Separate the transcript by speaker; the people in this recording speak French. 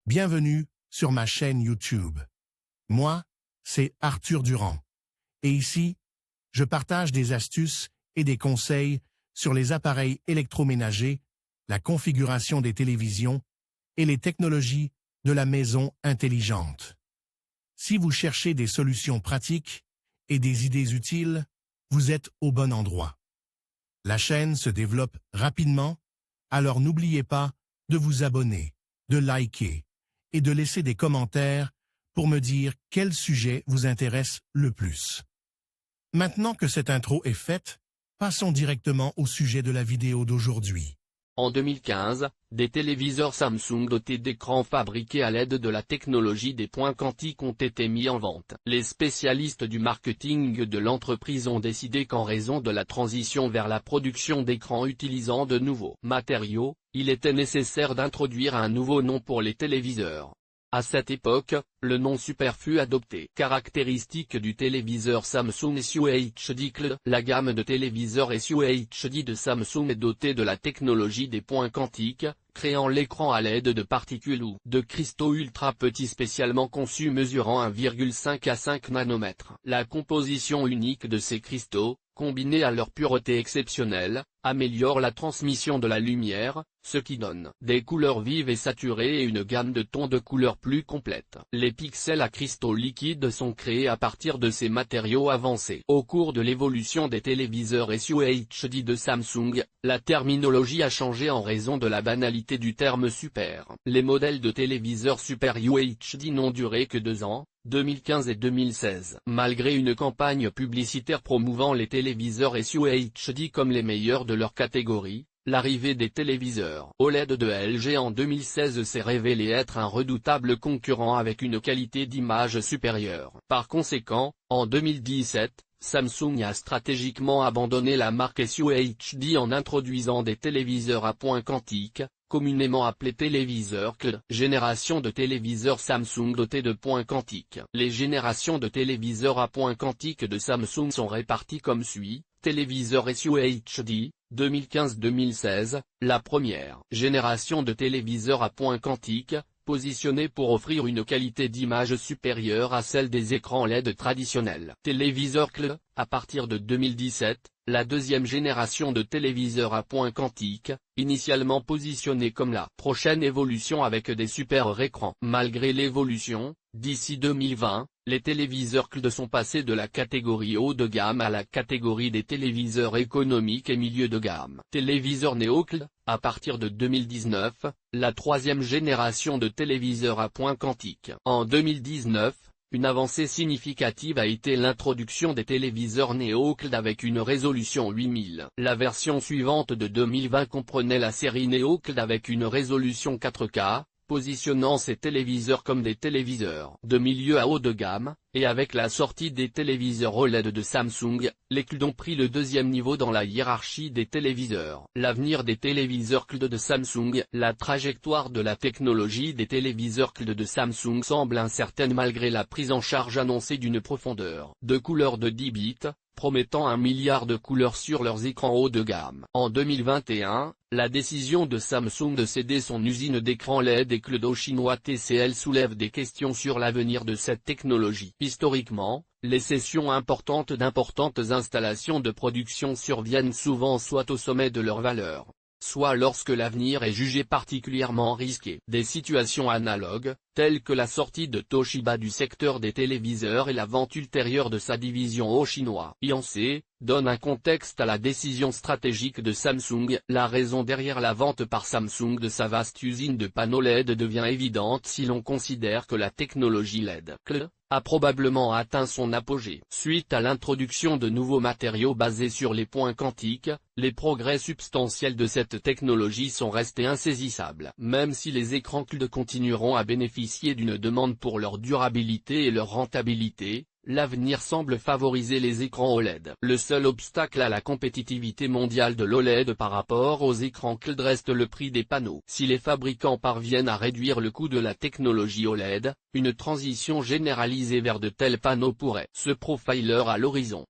Speaker 1: Bienvenue sur ma chaîne YouTube. Moi, c'est Arthur Durand. Et ici, je partage des astuces et des conseils sur les appareils électroménagers, la configuration des télévisions et les technologies de la maison intelligente. Si vous cherchez des solutions pratiques et des idées utiles, vous êtes au bon endroit. La chaîne se développe rapidement, alors n'oubliez pas de vous abonner, de liker et de laisser des commentaires pour me dire quel sujet vous intéresse le plus. Maintenant que cette intro est faite, passons directement au sujet de la vidéo d'aujourd'hui.
Speaker 2: En 2015, des téléviseurs Samsung dotés d'écrans fabriqués à l'aide de la technologie des points quantiques ont été mis en vente. Les spécialistes du marketing de l'entreprise ont décidé qu'en raison de la transition vers la production d'écrans utilisant de nouveaux matériaux, il était nécessaire d'introduire un nouveau nom pour les téléviseurs. À cette époque, le nom Super fut adopté. Caractéristique du téléviseur Samsung SUHD CL. La gamme de téléviseurs SUHD de Samsung est dotée de la technologie des points quantiques, créant l'écran à l'aide de particules ou de cristaux ultra petits spécialement conçus mesurant 1,5 à 5 nanomètres. La composition unique de ces cristaux, combinée à leur pureté exceptionnelle, améliore la transmission de la lumière, ce qui donne des couleurs vives et saturées et une gamme de tons de couleurs plus complète. Les pixels à cristaux liquides sont créés à partir de ces matériaux avancés. Au cours de l'évolution des téléviseurs SUHD de Samsung, la terminologie a changé en raison de la banalité du terme super. Les modèles de téléviseurs Super UHD n'ont duré que 2 ans, 2015 et 2016. Malgré une campagne publicitaire promouvant les téléviseurs SUHD comme les meilleurs de leur catégorie, l'arrivée des téléviseurs OLED de LG en 2016 s'est révélée être un redoutable concurrent avec une qualité d'image supérieure. Par conséquent, en 2017, Samsung a stratégiquement abandonné la marque SUHD en introduisant des téléviseurs à points quantiques, communément appelés téléviseurs CL. Génération de téléviseurs Samsung dotés de points quantiques. Les générations de téléviseurs à points quantiques de Samsung sont réparties comme suit: téléviseur SUHD, 2015-2016, la première génération de téléviseurs à points quantiques, positionnée pour offrir une qualité d'image supérieure à celle des écrans LED traditionnels. Téléviseur CL, à partir de 2017, la deuxième génération de téléviseurs à points quantiques, initialement positionnée comme la prochaine évolution avec des super écrans. Malgré l'évolution, d'ici 2020, les téléviseurs CL sont passés de la catégorie haut de gamme à la catégorie des téléviseurs économiques et milieu de gamme. Téléviseur Neo CL, à partir de 2019, la troisième génération de téléviseurs à points quantiques. En 2019, une avancée significative a été l'introduction des téléviseurs Neo CL avec une résolution 8000. La version suivante de 2020 comprenait la série Neo CL avec une résolution 4K, positionnant ces téléviseurs comme des téléviseurs de milieu à haut de gamme, et avec la sortie des téléviseurs OLED de Samsung, les CL ont pris le deuxième niveau dans la hiérarchie des téléviseurs. L'avenir des téléviseurs CL de Samsung. La trajectoire de la technologie des téléviseurs CL de Samsung semble incertaine malgré la prise en charge annoncée d'une profondeur de couleur de 10 bits, promettant 1 milliard de couleurs sur leurs écrans haut de gamme. En 2021, la décision de Samsung de céder son usine d'écran LED et CL au chinois TCL soulève des questions sur l'avenir de cette technologie. Historiquement, les cessions importantes d'importantes installations de production surviennent souvent soit au sommet de leur valeur, soit lorsque l'avenir est jugé particulièrement risqué. Des situations analogues, telles que la sortie de Toshiba du secteur des téléviseurs et la vente ultérieure de sa division au chinois IANC, donnent un contexte à la décision stratégique de Samsung. La raison derrière la vente par Samsung de sa vaste usine de panneaux LED devient évidente si l'on considère que la technologie LED CL a probablement atteint son apogée. Suite à l'introduction de nouveaux matériaux basés sur les points quantiques, les progrès substantiels de cette technologie sont restés insaisissables. Même si les écrans CL continueront à bénéficier d'une demande pour leur durabilité et leur rentabilité, l'avenir semble favoriser les écrans OLED. Le seul obstacle à la compétitivité mondiale de l'OLED par rapport aux écrans CL reste le prix des panneaux. Si les fabricants parviennent à réduire le coût de la technologie OLED, une transition généralisée vers de tels panneaux pourrait se profiler à l'horizon.